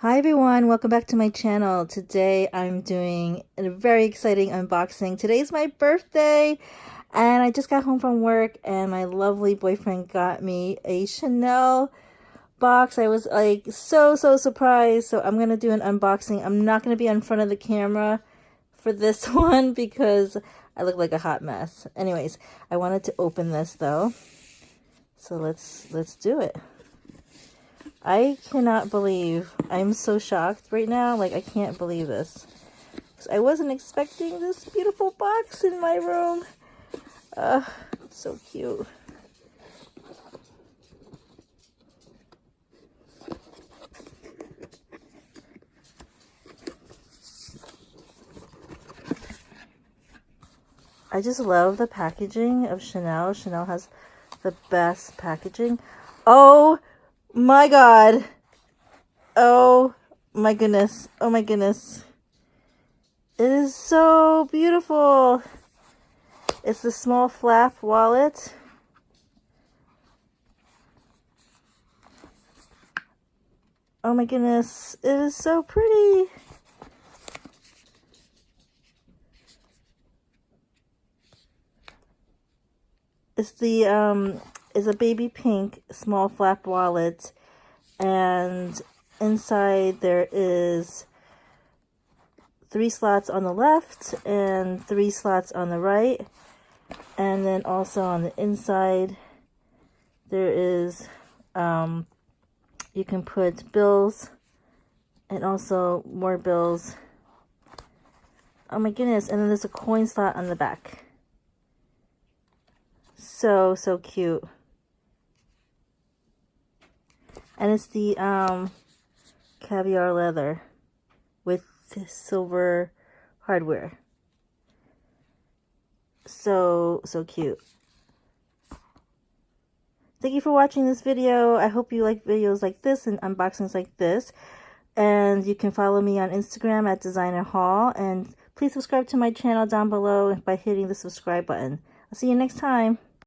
Hi everyone, welcome back to my channel. Today I'm doing a very exciting unboxing. Today's my birthday and I just got home from work and my lovely boyfriend got me a Chanel box. I was like so surprised. So I'm gonna do an unboxing. I'm not gonna be in front of the camera for this one because I look like a hot mess. Anyways, I wanted to open this though. So let's do it. I cannot believe, I'm so shocked right now, like I can't believe this. I wasn't expecting this beautiful box in my room. It's so cute. I just love the packaging of Chanel. Chanel has the best packaging. Oh my God. Oh my goodness. Oh my goodness. It is so beautiful. It's the small flap wallet. Oh my goodness. It is so pretty. It's the is a baby pink small flap wallet, and inside there is 3 slots on the left and 3 slots on the right, and then also on the inside there is you can put bills and also more bills. Oh my goodness. And then there's a coin slot on the back. So cute. And it's the caviar leather with silver hardware. So cute. Thank you for watching this video. I hope you like videos like this and unboxings like this. And you can follow me on Instagram at Designer Haul. And please subscribe to my channel down below by hitting the subscribe button. I'll see you next time.